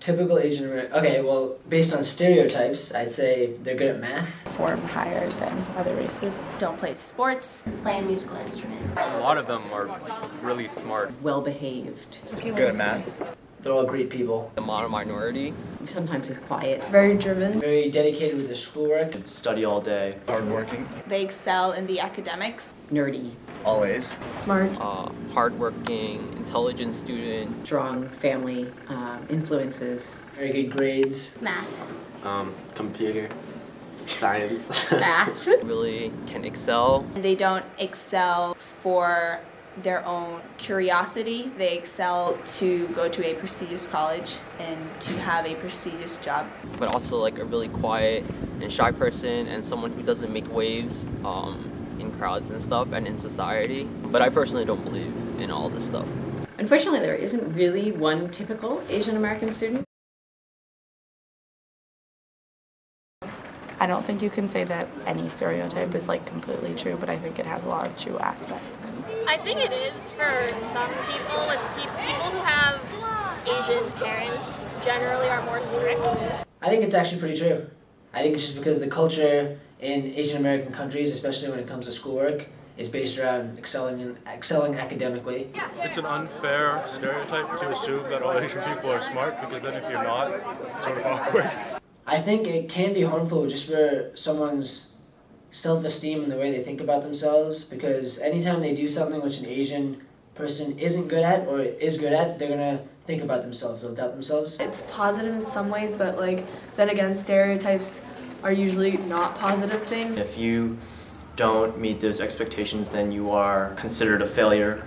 Typical Asian American. Okay, well, based on stereotypes, I'd say they're good at math. Perform higher than other races. Don't play sports. Play a musical instrument. A lot of them are really smart. Well-behaved. Good at math. They're all great people. The minority. Sometimes is quiet. Very driven. Very dedicated with their schoolwork. Study all day. Hardworking. They excel in the academics. Nerdy. Always. Smart. Hardworking, intelligent student. Strong family influences. Very good grades. Math. Computer. Science. Math. Really can excel. They don't excel for their own curiosity. They excel to go to a prestigious college and to have a prestigious job. But also like a really quiet and shy person and someone who doesn't make waves in crowds and stuff and in society. But I personally don't believe in all this stuff. Unfortunately, there isn't really one typical Asian American student. I don't think you can say that any stereotype is like completely true, but I think it has a lot of true aspects. I think it is for some people. With people who have Asian parents generally are more strict. I think it's actually pretty true. I think it's just because the culture in Asian American countries, especially when it comes to schoolwork, is based around excelling academically. It's an unfair stereotype to assume that all Asian people are smart, because then if you're not, it's sort of awkward. I think it can be harmful just for someone's self-esteem and the way they think about themselves, because anytime they do something which an Asian person isn't good at or is good at, they're gonna think about themselves, they'll doubt themselves. It's positive in some ways, but then again, stereotypes are usually not positive things. If you don't meet those expectations, then you are considered a failure.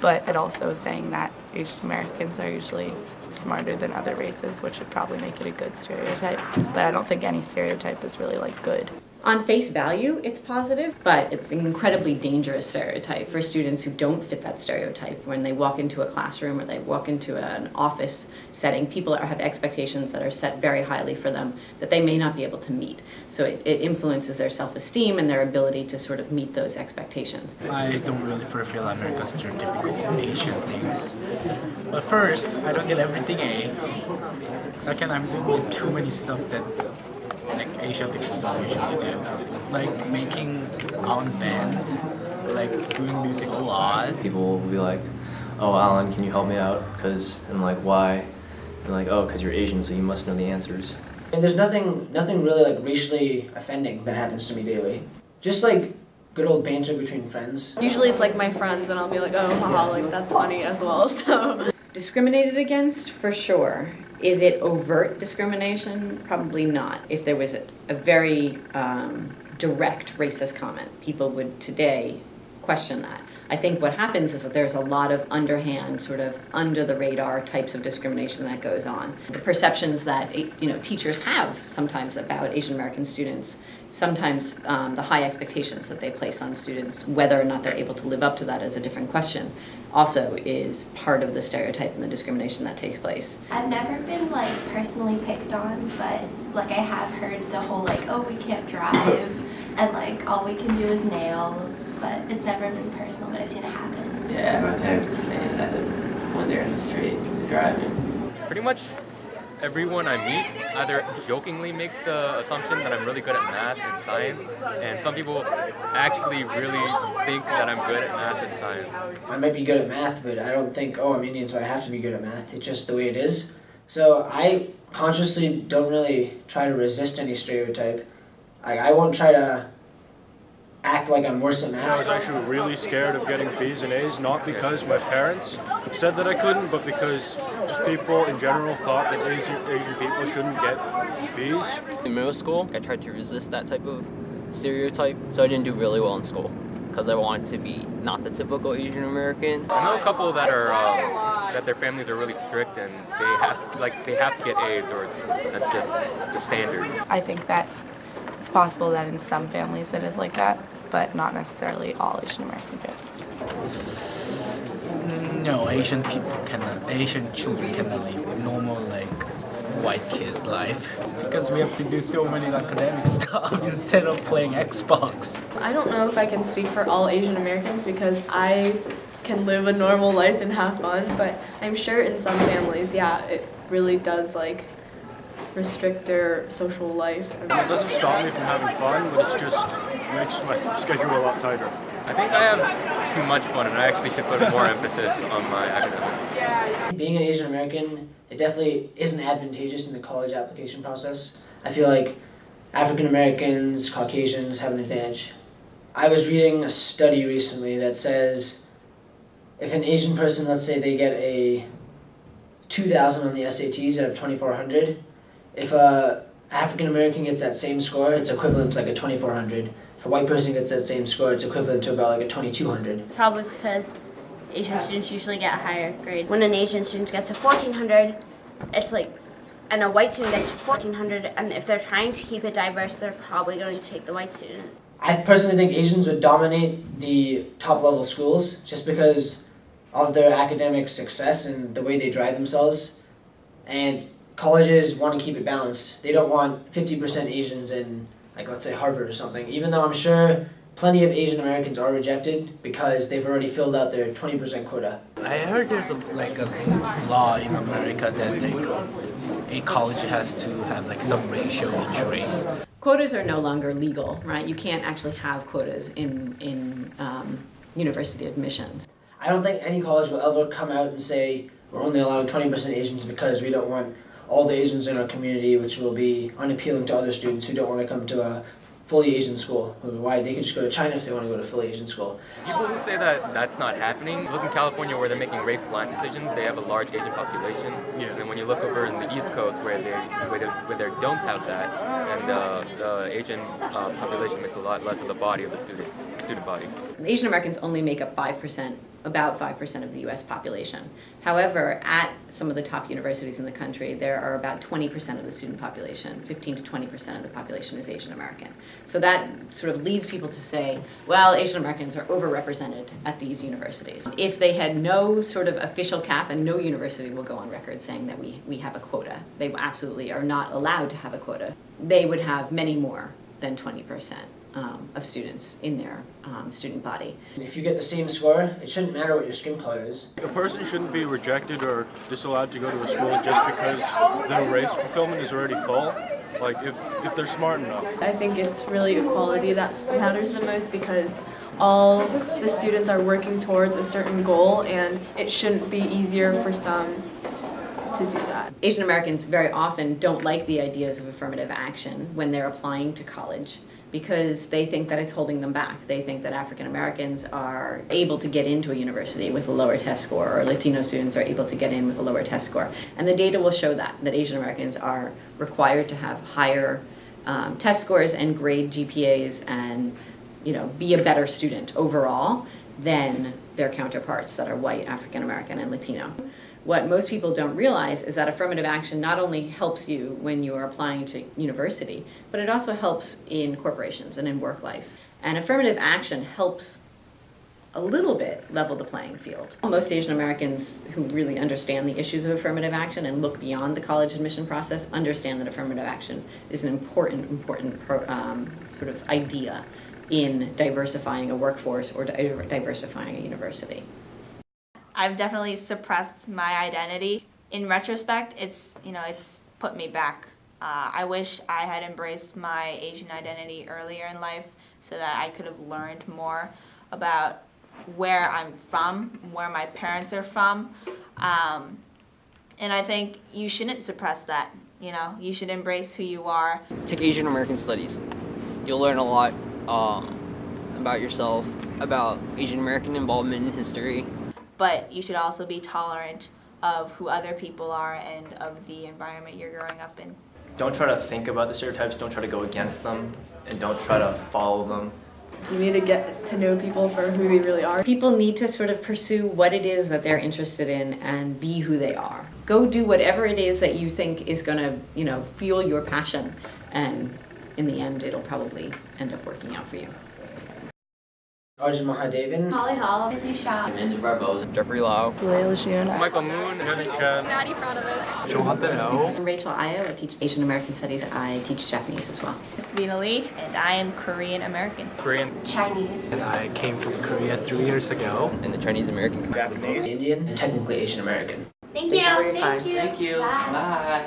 But it also is saying that Asian Americans are usually smarter than other races, which would probably make it a good stereotype. But I don't think any stereotype is really good. On face value, it's positive, but it's an incredibly dangerous stereotype for students who don't fit that stereotype. When they walk into a classroom or they walk into an office setting, people have expectations that are set very highly for them that they may not be able to meet. So it influences their self-esteem and their ability to sort of meet those expectations. I don't really fulfill America's stereotypical Asian things. But first, I don't get everything A. Second, I'm doing too many stuff that like Asian people don't usually do, like making our own band, like doing music a lot. People will be like, "Oh, Alan, can you help me out?" And like, why? And like, "Oh, because you're Asian, so you must know the answers." And there's nothing really like racially offending that happens to me daily. Just like good old banter between friends. Usually it's like my friends and I'll be like, oh, haha, like that's funny as well, so. Discriminated against, for sure. Is it overt discrimination? Probably not. If there was a very direct racist comment, people would today question that. I think what happens is that there's a lot of underhand, sort of under the radar types of discrimination that goes on. The perceptions that teachers have sometimes about Asian American students, sometimes the high expectations that they place on students, whether or not they're able to live up to that is a different question, also is part of the stereotype and the discrimination that takes place. I've never been personally picked on, but I have heard the whole oh, we can't drive and all we can do is nails, but it's never been personal, but I've seen it happen. Yeah, my parents say that when they're in the street driving. Pretty much everyone I meet either jokingly makes the assumption that I'm really good at math and science, and some people actually really think that I'm good at math and science. I might be good at math, but I don't think, oh, I'm Indian, so I have to be good at math. It's just the way it is. So I consciously don't really try to resist any stereotype. I won't try to act like I'm worse at math. I was actually really scared of getting B's and A's, not because my parents said that I couldn't, but because just people in general thought that Asian people shouldn't get B's. In middle school, I tried to resist that type of stereotype, so I didn't do really well in school because I wanted to be not the typical Asian American. I know a couple that are that their families are really strict and they have to get A's, or that's just the standard. I think that it's possible that in some families it is like that, but not necessarily all Asian American families. No, Asian children cannot live normal white kids' life because we have to do so many academic stuff instead of playing Xbox. I don't know if I can speak for all Asian Americans because I can live a normal life and have fun, but I'm sure in some families, yeah, really does like restrict their social life. It doesn't stop me from having fun, but it just makes my schedule a lot tighter. I think I have too much fun, and I actually should put more emphasis on my academics. Being an Asian American, it definitely isn't advantageous in the college application process. I feel like African Americans, Caucasians have an advantage. I was reading a study recently that says if an Asian person, let's say they get a 2,000 on the SATs out of 2,400, if a African American gets that same score, it's equivalent to like a 2,400. If a white person gets that same score, it's equivalent to about like a 2,200. Probably because Asian students usually get a higher grade. When an Asian student gets a 1,400, it's like, and a white student gets 1,400, and if they're trying to keep it diverse, they're probably going to take the white student. I personally think Asians would dominate the top level schools just because of their academic success and the way they drive themselves. And colleges want to keep it balanced. They don't want 50% Asians in, like, let's say Harvard or something, even though I'm sure plenty of Asian Americans are rejected because they've already filled out their 20% quota. I heard there's a law in America that a college has to have like some ratio each race. Quotas are no longer legal, right? You can't actually have quotas in university admissions. I don't think any college will ever come out and say we're only allowing 20% Asians because we don't want all the Asians in our community, which will be unappealing to other students who don't want to come to a fully Asian school. Why? They could just go to China if they want to go to a fully Asian school. People who say that that's not happening, look in California where they're making race-blind decisions. They have a large Asian population, and then when you look over in the East Coast where they don't have that, and the Asian population makes a lot less of the body of the student body. Asian Americans only make up 5%, about 5% of the U.S. population. However, at some of the top universities in the country, there are about 20% of the student population, 15 to 20% of the population is Asian American. So that sort of leads people to say, well, Asian Americans are overrepresented at these universities. If they had no sort of official cap, and no university will go on record saying that we have a quota, they absolutely are not allowed to have a quota, they would have many more than 20%. Of students in their student body. If you get the same score, it shouldn't matter what your skin color is. A person shouldn't be rejected or disallowed to go to a school just because their race fulfillment is already full. Like if they're smart enough. I think it's really equality that matters the most because all the students are working towards a certain goal and it shouldn't be easier for some to do that. Asian Americans very often don't like the ideas of affirmative action when they're applying to college, because they think that it's holding them back. They think that African Americans are able to get into a university with a lower test score, or Latino students are able to get in with a lower test score. And the data will show that Asian Americans are required to have higher test scores and grade GPAs and be a better student overall than their counterparts that are white, African American, and Latino. What most people don't realize is that affirmative action not only helps you when you are applying to university, but it also helps in corporations and in work life. And affirmative action helps a little bit level the playing field. Most Asian Americans who really understand the issues of affirmative action and look beyond the college admission process understand that affirmative action is an important sort of idea in diversifying a workforce or diversifying a university. I've definitely suppressed my identity. In retrospect, it's put me back. I wish I had embraced my Asian identity earlier in life so that I could have learned more about where I'm from, where my parents are from. And I think you shouldn't suppress that. You should embrace who you are. Take Asian American Studies. You'll learn a lot about yourself, about Asian American involvement in history. But you should also be tolerant of who other people are and of the environment you're growing up in. Don't try to think about the stereotypes, don't try to go against them, and don't try to follow them. You need to get to know people for who they really are. People need to sort of pursue what it is that they're interested in and be who they are. Go do whatever it is that you think is going to, fuel your passion, and in the end, it'll probably end up working out for you. Arjun Mahadevan, Holly Hall, Izzy Shaw, Andrew Barboza, Jeffrey Lau, Michael Moon, Jenny Chen, Maddie Pranovich, Jonathan O. I'm Rachel Ayo. I teach Asian American Studies. I teach Japanese as well. Sabina Lee, and I am Korean American. Korean, Chinese, And I came from Korea 3 years ago. and the Chinese American. Japanese, Indian, and technically Asian American. Thank Thank you you. for your time. Thank you. Thank you. Bye. Bye.